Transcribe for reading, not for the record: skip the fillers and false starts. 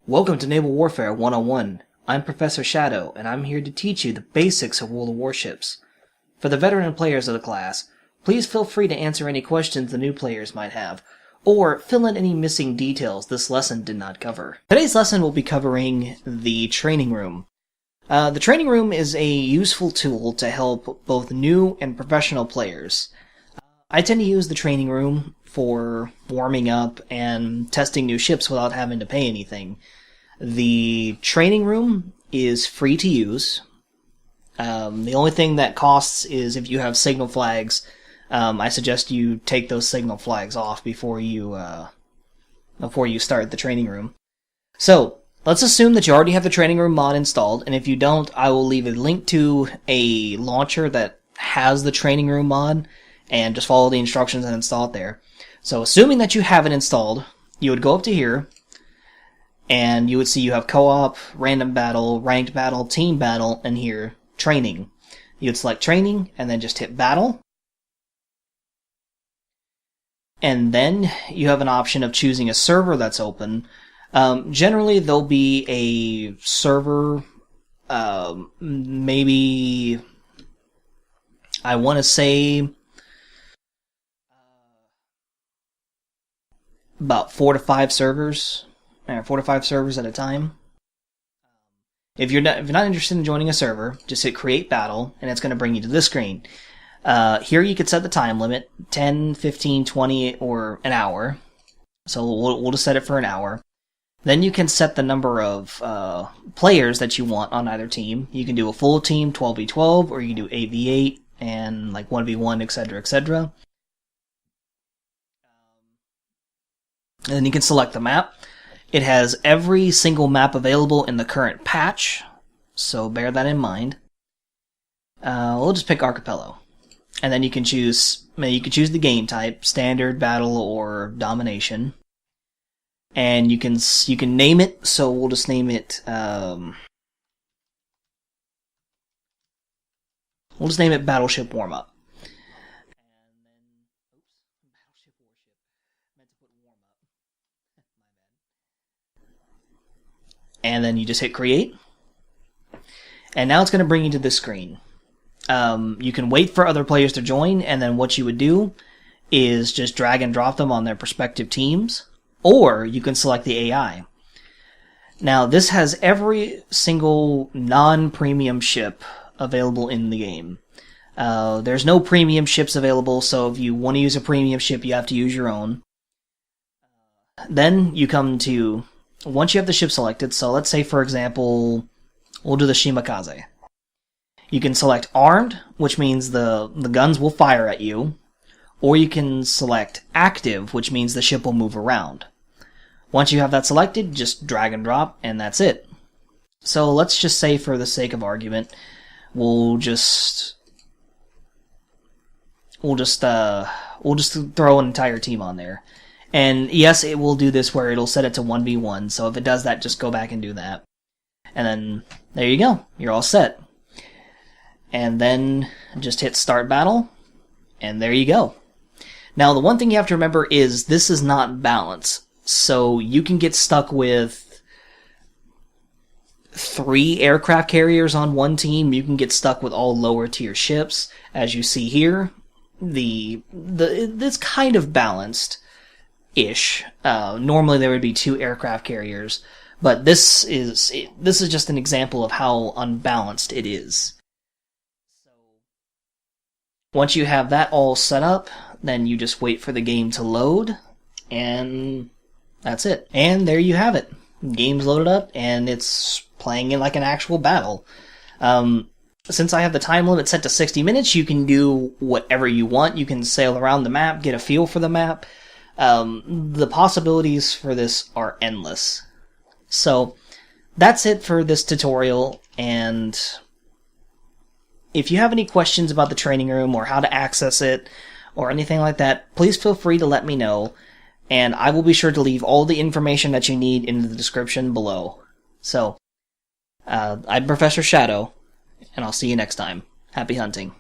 Welcome to Naval Warfare 101. I'm Professor Shadow, and I'm here to teach you the basics of World of Warships. For the veteran players of the class, please feel free to answer any questions the new players might have, or fill in any missing details this lesson did not cover. Today's lesson will be covering the training room. The training room is a useful tool to help both new and professional players. I tend to use the training room for warming up and testing new ships without having to pay anything. The training room is free to use. The only thing that costs is if you have signal flags. I suggest you take those signal flags off before you start the training room. So, let's assume that you already have the training room mod installed, and if you don't, I will leave a link to a launcher that has the training room mod, and just follow the instructions and install it there. So, assuming that you have it installed, you would go up to here, and you would see you have co-op, random battle, ranked battle, team battle, and here, training. You would select training, and then just hit battle. And then you have an option of choosing a server that's open. Generally, there'll be a server, maybe, I want to say, about 4 to 5 servers. 4 to 5 servers at a time. If you're not interested in joining a server, just hit Create Battle, and it's going to bring you to this screen. Here you could set the time limit, 10, 15, 20, or an hour. So we'll just set it for an hour. Then you can set the number of players that you want on either team. You can do a full team, 12v12, or you can do 8v8, and like 1v1, etc., etc. And then you can select the map. It has every single map available in the current patch, so bear that in mind. We'll just pick Archipelago. And then you can choose the game type, standard, battle, or domination. And you can name it, so we'll just name it Battleship Warm-Up. And then you just hit create. And now it's going to bring you to this screen. You can wait for other players to join, and then what you would do is just drag and drop them on their respective teams, or you can select the AI. Now, this has every single non-premium ship available in the game. There's no premium ships available, so if you want to use a premium ship, you have to use your own. Then you come to, once you have the ship selected, so let's say, for example, we'll do the Shimakaze. You can select armed, which means the guns will fire at you, or you can select active, which means the ship will move around. Once you have that selected, just drag and drop, and that's it. So let's just say, for the sake of argument, we'll just throw an entire team on there. And yes, it will do this where it'll set it to 1v1, so if it does that, just go back and do that. And then, there you go, you're all set. And then, just hit start battle, and there you go. Now, the one thing you have to remember is this is not balance, so you can get stuck with 3 aircraft carriers on one team, you can get stuck with all lower tier ships. As you see here, it's kind of balanced. Ish. Normally there would be 2 aircraft carriers, but this is just an example of how unbalanced it is. So once you have that all set up, then you just wait for the game to load, and that's it. And there you have it. Game's loaded up, and it's playing in like an actual battle. Since I have the time limit set to 60 minutes, you can do whatever you want. You can sail around the map, get a feel for the map. The possibilities for this are endless. So, that's it for this tutorial, and if you have any questions about the training room or how to access it or anything like that, please feel free to let me know, and I will be sure to leave all the information that you need in the description below. So, I'm Professor Shadow, and I'll see you next time. Happy hunting.